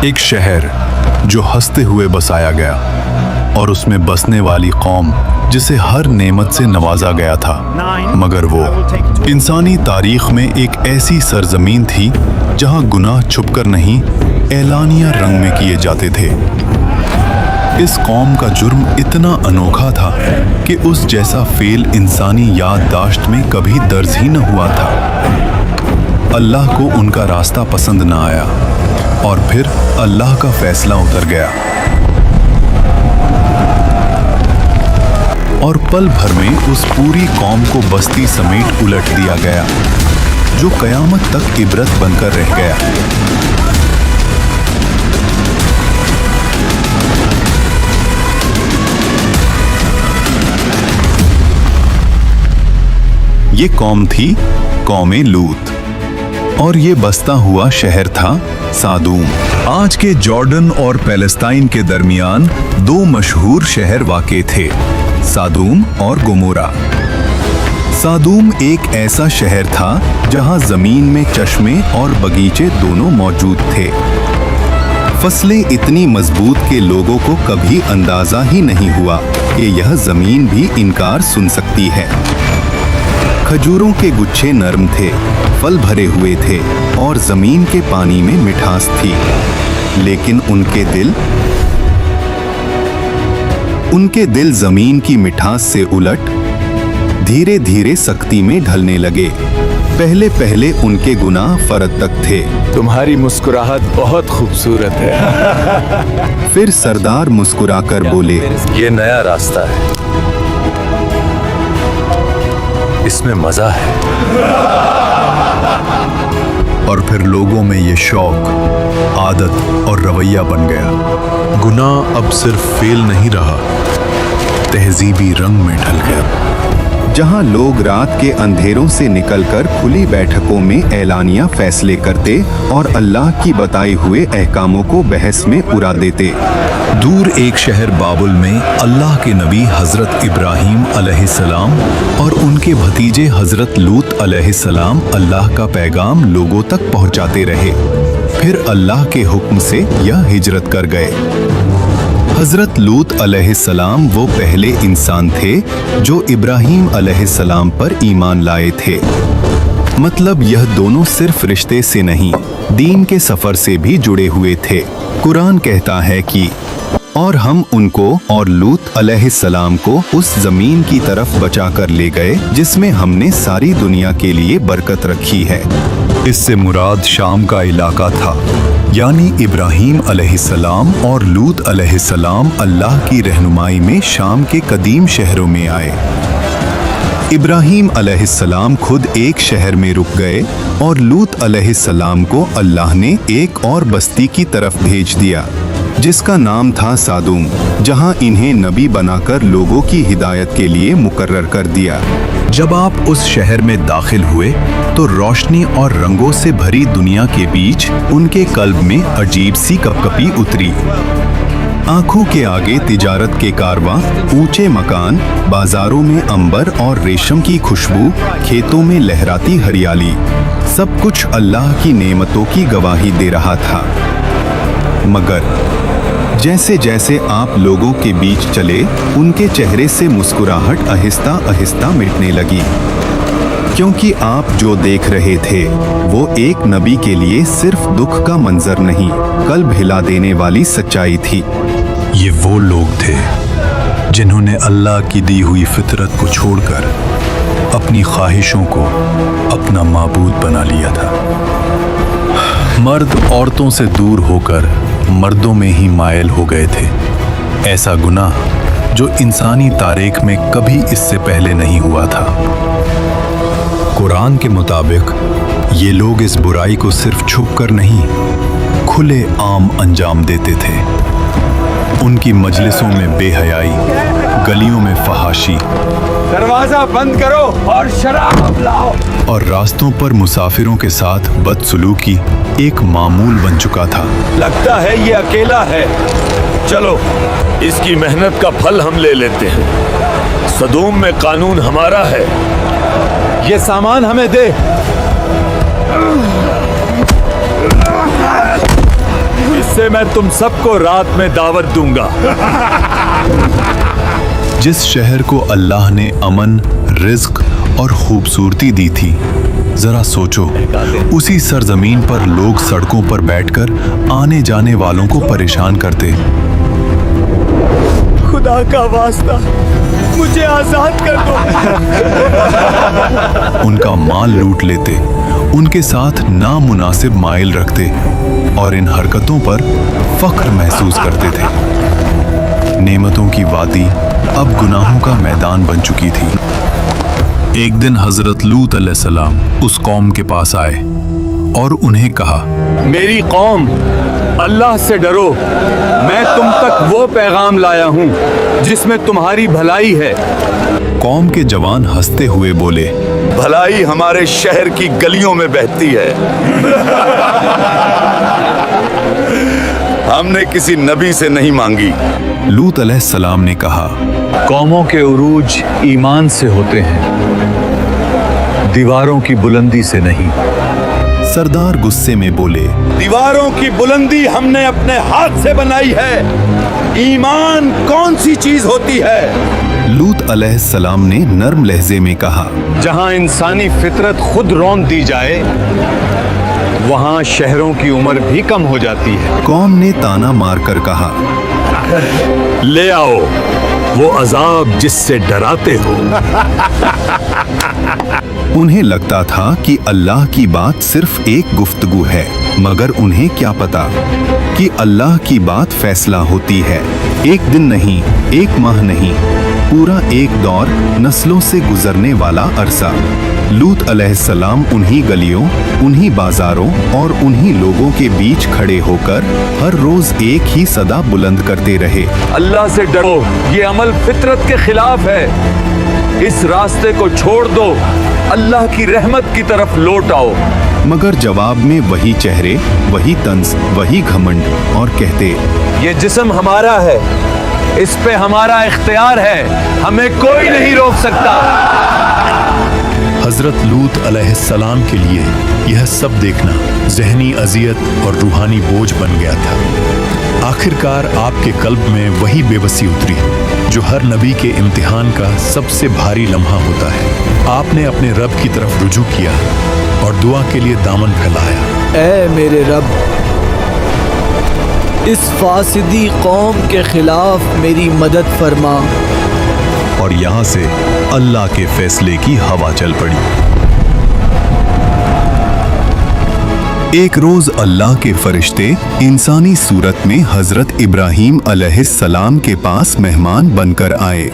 ایک شہر جو ہنستے ہوئے بسایا گیا اور اس میں بسنے والی قوم جسے ہر نعمت سے نوازا گیا تھا، مگر وہ انسانی تاریخ میں ایک ایسی سرزمین تھی جہاں گناہ چھپ کر نہیں اعلانیہ رنگ میں کیے جاتے تھے۔ اس قوم کا جرم اتنا انوکھا تھا کہ اس جیسا فعل انسانی یادداشت میں کبھی درج ہی نہ ہوا تھا۔ اللہ کو ان کا راستہ پسند نہ آیا اور پھر اللہ کا فیصلہ اتر گیا اور پل بھر میں اس پوری قوم کو بستی سمیت الٹ دیا گیا جو قیامت تک عبرت بن کر رہ گیا۔ یہ قوم تھی قوم لوط اور یہ بستا ہوا شہر تھا سادوم۔ آج کے جارڈن اور پیلسٹائن کے درمیان دو مشہور شہر واقع تھے، سادوم اور گمورا۔ سادوم ایک ایسا شہر تھا جہاں زمین میں چشمے اور باغیچے دونوں موجود تھے۔ فصلیں اتنی مضبوط کہ لوگوں کو کبھی اندازہ ہی نہیں ہوا کہ یہ زمین بھی انکار سن سکتی ہے۔ کھجوروں کے گچھے نرم تھے، پھل بھرے ہوئے تھے اور زمین کے پانی میں مٹھاس تھی، لیکن ان کے دل زمین کی مٹھاس سے الٹ دھیرے دھیرے سختی میں ڈھلنے لگے۔ پہلے پہلے ان کے گناہ فرد تک تھے۔ تمہاری مسکراہٹ بہت خوبصورت ہے۔ پھر سردار مسکرا کر بولے، یہ نیا راستہ ہے، اس میں مزہ ہے۔ اور پھر لوگوں میں یہ شوق، عادت اور رویہ بن گیا۔ گناہ اب صرف فعل نہیں رہا، تہذیبی رنگ میں ڈھل گیا۔ جہاں لوگ رات کے اندھیروں سے نکل کر کھلی بیٹھکوں میں اعلانیہ فیصلے کرتے اور اللہ کی بتائے ہوئے احکاموں کو بحث میں اڑا دیتے، دور ایک شہر بابل میں اللہ کے نبی حضرت ابراہیم علیہ السلام اور ان کے بھتیجے حضرت لوط علیہ السلام اللہ کا پیغام لوگوں تک پہنچاتے رہے۔ پھر اللہ کے حکم سے یہ ہجرت کر گئے۔ حضرت لوط علیہ السلام وہ پہلے انسان تھے جو ابراہیم علیہ السلام پر ایمان لائے تھے۔ مطلب یہ دونوں صرف رشتے سے نہیں، دین کے سفر سے بھی جڑے ہوئے تھے۔ قرآن کہتا ہے کہ اور ہم ان کو اور لوط علیہ السلام کو اس زمین کی طرف بچا کر لے گئے جس میں ہم نے ساری دنیا کے لیے برکت رکھی ہے۔ اس سے مراد شام کا علاقہ تھا، یعنی ابراہیم علیہ السلام اور لوط علیہ السلام اللہ کی رہنمائی میں شام کے قدیم شہروں میں آئے۔ ابراہیم علیہ السلام خود ایک شہر میں رک گئے اور لوط علیہ السلام کو اللہ نے ایک اور بستی کی طرف بھیج دیا جس کا نام تھا سادوم، جہاں انہیں نبی بنا کر لوگوں کی ہدایت کے لیے مقرر کر دیا۔ جب آپ اس شہر میں داخل ہوئے تو روشنی اور رنگوں سے بھری دنیا کے بیچ ان کے قلب میں عجیب سی کپکپی اتری۔ آنکھوں کے آگے تجارت کے کارواں، اونچے مکان، بازاروں میں عنبر اور ریشم کی خوشبو، کھیتوں میں لہراتی ہریالی، سب کچھ اللہ کی نعمتوں کی گواہی دے رہا تھا۔ مگر جیسے جیسے آپ لوگوں کے بیچ چلے، ان کے چہرے سے مسکراہٹ آہستہ آہستہ مٹنے لگی، کیونکہ آپ جو دیکھ رہے تھے وہ ایک نبی کے لیے صرف دکھ کا منظر نہیں، قلب ہلا دینے والی سچائی تھی۔ یہ وہ لوگ تھے جنہوں نے اللہ کی دی ہوئی فطرت کو چھوڑ کر اپنی خواہشوں کو اپنا معبود بنا لیا تھا۔ مرد عورتوں سے دور ہو کر مردوں میں ہی مائل ہو گئے تھے۔ ایسا گناہ جو انسانی تاریخ میں کبھی اس سے پہلے نہیں ہوا تھا۔ قرآن کے مطابق یہ لوگ اس برائی کو صرف چھپ کر نہیں، کھلے عام انجام دیتے تھے۔ ان کی مجلسوں میں بے حیائی، گلیوں میں فحاشی، دروازہ بند کرو اور شراب لاؤ، اور راستوں پر مسافروں کے ساتھ بدسلوکی ایک معمول بن چکا تھا۔ لگتا ہے یہ اکیلا ہے، چلو اس کی محنت کا پھل ہم لے لیتے ہیں۔ سدوم میں قانون ہمارا ہے، یہ سامان ہمیں دے۔ اس سے से मैं तुम सबको रात में दावत दूंगा। जिस शहर को अल्लाह ने अमन, रिज्क और खूबसूरती दी थी, जरा सोचो, उसी सरजमीन पर लोग सड़कों पर बैठकर आने जाने वालों को परेशान करते। खुदा का वास्ता, मुझे आजाद कर दो। उनका माल लूट लेते, उनके साथ नामुनासिब माइल रखते और इन हरकतों पर फख्र महसूस करते थे। नेमतों की वादी अब गुनाहों का मैदान बन चुकी थी। एक दिन हजरत लूत अलैहिस्सलाम उस कौम के पास आए और उन्हें कहा, मेरी कौम, अल्लाह से डरो। मैं तुम तक वो पैगाम लाया हूँ जिसमें तुम्हारी भलाई है। कौम के जवान हंसते हुए बोले, भलाई हमारे शहर की गलियों में बहती है। हमने किसी नबी से नहीं मांगी। लूत अलैहिस्सलाम ने कहा, कौमों के उरूज ईमान से होते हैं, दीवारों की बुलंदी से नहीं। सरदार गुस्से में बोले, दीवारों की बुलंदी हमने अपने हाथ से बनाई है। ईमान कौन सी चीज होती है? लूत अलैहिस्सलाम ने नर्म लहजे में कहा, जहां इंसानी फितरत खुद रौंद दी जाए, वहां शहरों की उम्र भी कम हो जाती है। कौम ने ताना मारकर कहा, ले आओ वो अजाब जिससे डराते हो। उन्हें लगता था कि अल्लाह की बात सिर्फ एक गुफ्तगू है, मगर उन्हें क्या पता कि अल्लाह की बात फैसला होती है। एक दिन नहीं, एक माह नहीं, पूरा एक दौर, नस्लों से गुजरने वाला अरसा। लूत अलैहिस्सलाम उन्हीं गलियों, उन्हीं बाजारों और उन्हीं लोगों के बीच खड़े होकर हर रोज एक ही सदा बुलंद करते रहे, अल्लाह से डरो, ये अमल फितरत के खिलाफ है। इस रास्ते को छोड़ दो, अल्लाह की रहमत की तरफ लौट आओ। मगर जवाब में वही चेहरे, वही तंज, वही घमंड और कहते, ये जिस्म हमारा है, इस पे हमारा इख्तियार है, हमें कोई नहीं रोक सकता। हजरत लूत अलैहिस्सलाम के लिए यह सब देखना ज़हनी अजियत और रूहानी बोझ बन गया था। आखिरकार आपके कल्ब में वही बेबसी उतरी जो हर नबी के इम्तिहान का सबसे भारी लम्हा होता है। आपने अपने रब की तरफ रुजू किया और दुआ के लिए दामन फैलाया। ऐ मेरे रब, इस फासिदी कौम के खिलाफ मेरी मदद फरमा। और यहाँ से अल्लाह के फैसले की हवा चल पड़ी। एक रोज अल्लाह के फरिश्ते इंसानी सूरत में हजरत इब्राहीम अलैहिस्सलाम के पास मेहमान बनकर आए।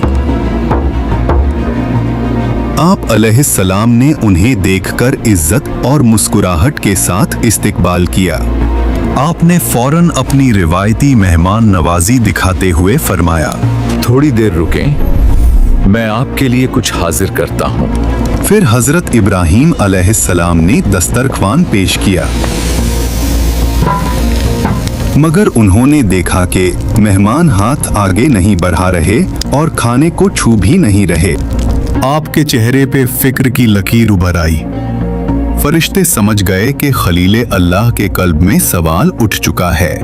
आप अलैहिस्सलाम ने उन्हें देखकर इज्जत और मुस्कुराहट के साथ इस्तकबाल किया। आपने फौरन अपनी रिवायती मेहमान नवाजी दिखाते हुए फरमाया, थोड़ी देर रुकें, मैं आपके लिए कुछ हाजिर करता हूँ। फिर हजरत इब्राहीम अलैहिस्सलाम ने दस्तरख्वान पेश किया, मगर उन्होंने देखा कि मेहमान हाथ आगे नहीं बढ़ा रहे और खाने को छू भी नहीं रहे। आपके चेहरे पे फिक्र की लकीर उभर आई। फरिश्ते समझ गए कि खलीले अल्लाह के कल्ब में सवाल उठ चुका है।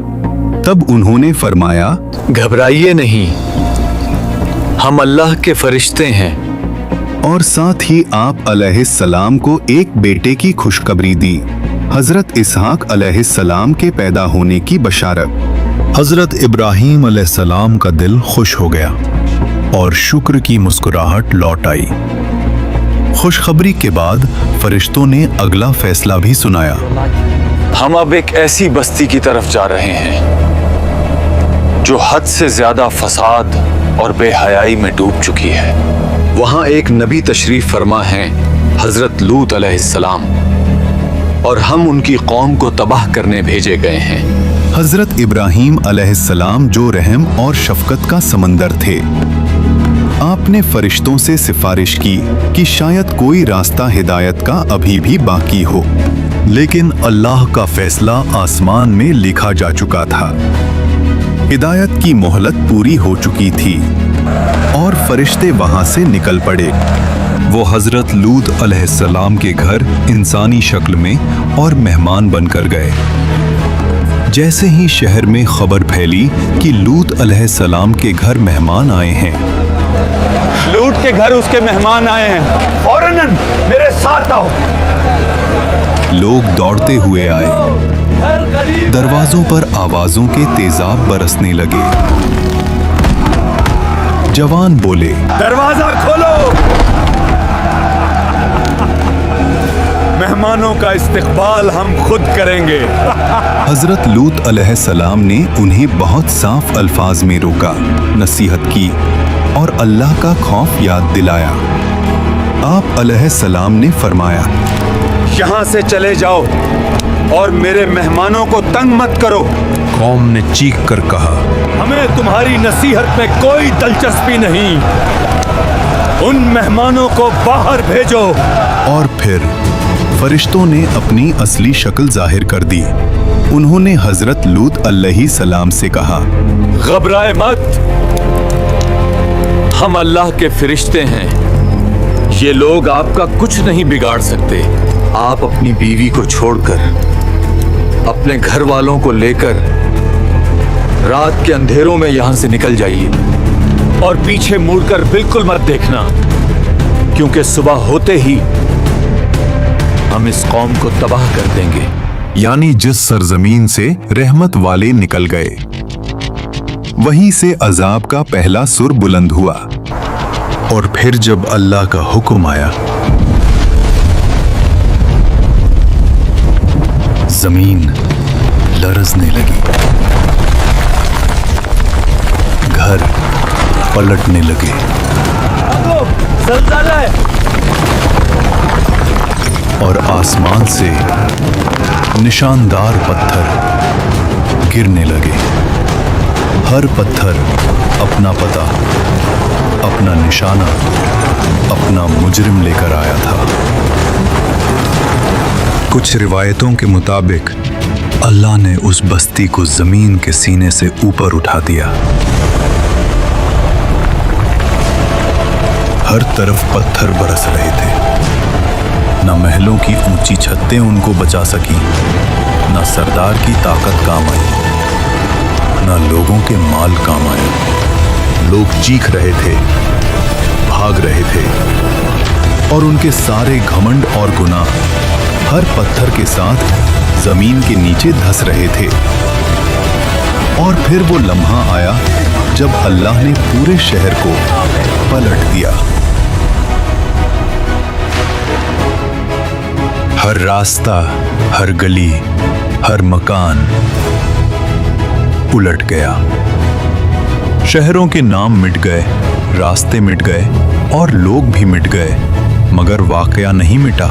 तब उन्होंने फरमाया, घबराइए नहीं, हम अल्लाह के फरिश्ते हैं। और साथ ही आप अलैहिस्सलाम को एक बेटे की खुशखबरी दी, हजरत इसहाक अलैहिस्सलाम के पैदा होने की बशारत। हजरत इब्राहीम अलैहिस्सलाम का दिल खुश हो गया और शुक्र की मुस्कुराहट लौट आई। खुशखबरी के बाद फरिश्तों ने अगला फैसला भी सुनाया। हम अब एक ऐसी बस्ती की तरफ जा रहे हैं जो हद से ज्यादा फसाद और बेहयाई में डूब चुकी है। वहां एक नबी तशरीफ फरमा है, हजरत लूत अलैहिस्सलाम, और हम उनकी कौम को तबाह करने भेजे गए हैं। हजरत इब्राहीम अलैहिस्सलाम जो रहम और शफकत का समंदर थे, आपने फरिश्तों से सिफारिश की कि शायद कोई रास्ता हिदायत का अभी भी बाकी हो, लेकिन अल्लाह का फैसला आसमान में लिखा जा चुका था। हिदायत की मोहलत पूरी हो चुकी थी और फरिश्ते वहां से निकल पड़े। वो हजरत लूत अलैहिस्सलाम के घर इंसानी शक्ल में और मेहमान बनकर गए। जैसे ही शहर में खबर फैली कि लूत अलैहिस्सलाम के घर मेहमान आए हैं, लूट के घर उसके मेहमान आए हैं। फौरन मेरे साथ आओ। लोग दौड़ते हुए आए। दरवाजों पर आवाजों के तेजाब बरसने लगे। जवान बोले, दरवाजा खोलो, मेहमानों का इस्तकबाल हम खुद करेंगे। हजरत लूत अलैहिस्सलाम ने उन्हें बहुत साफ अल्फाज में रोका, नसीहत की और अल्लाह का खौफ याद दिलाया। आप अलैहिस्सलाम ने फरमाया, यहाँ से चले जाओ और मेरे मेहमानों को तंग मत करो। कौम ने चीख कर कहा, हमें तुम्हारी नसीहत में कोई दिलचस्पी नहीं, उन मेहमानों को बाहर भेजो। और फिर फरिश्तों ने अपनी असली शक्ल जाहिर कर दी। उन्होंने हजरत लूत अलैहिस्सलाम से कहा, घबराए मत, हम अल्लाह के फरिश्ते हैं, ये लोग आपका कुछ नहीं बिगाड़ सकते। आप अपनी बीवी को छोड़कर अपने घर वालों को लेकर रात के अंधेरों में यहां से निकल जाइए और पीछे मुड़कर बिल्कुल मत देखना, क्योंकि सुबह होते ही हम इस कौम को तबाह कर देंगे। यानी जिस सरजमीन से रहमत वाले निकल गए, वहीं से अजाब का पहला सुर बुलंद हुआ। और फिर जब अल्लाह का हुक्म आया, जमीन लरजने लगी, घर पलटने लगे और आसमान से निशानदार पत्थर गिरने लगे। हर पत्थर अपना पता, अपना निशाना, अपना मुजरिम लेकर आया था। कुछ रिवायतों के मुताबिक अल्लाह ने उस बस्ती को जमीन के सीने से ऊपर उठा दिया। हर तरफ पत्थर बरस रहे थे। न महलों की ऊंची छतें उनको बचा सकी, न सरदार की ताकत काम आई, न लोगों के माल काम आए। लोग चीख रहे थे, भाग रहे थे और उनके सारे घमंड और गुनाह हर पत्थर के साथ जमीन के नीचे धंस रहे थे। और फिर वो लम्हा आया जब अल्लाह ने पूरे शहर को पलट दिया। हर रास्ता, हर गली, हर मकान उलट गया। शहरों के नाम मिट गए, रास्ते मिट गए और लोग भी मिट गए, मगर वाकया नहीं मिटा,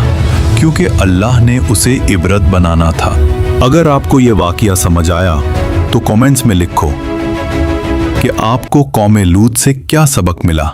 क्योंकि अल्लाह ने उसे इबरत बनाना था। अगर आपको ये वाकया समझ आया तो कमेंट्स में लिखो कि आपको कौम लूत से क्या सबक मिला।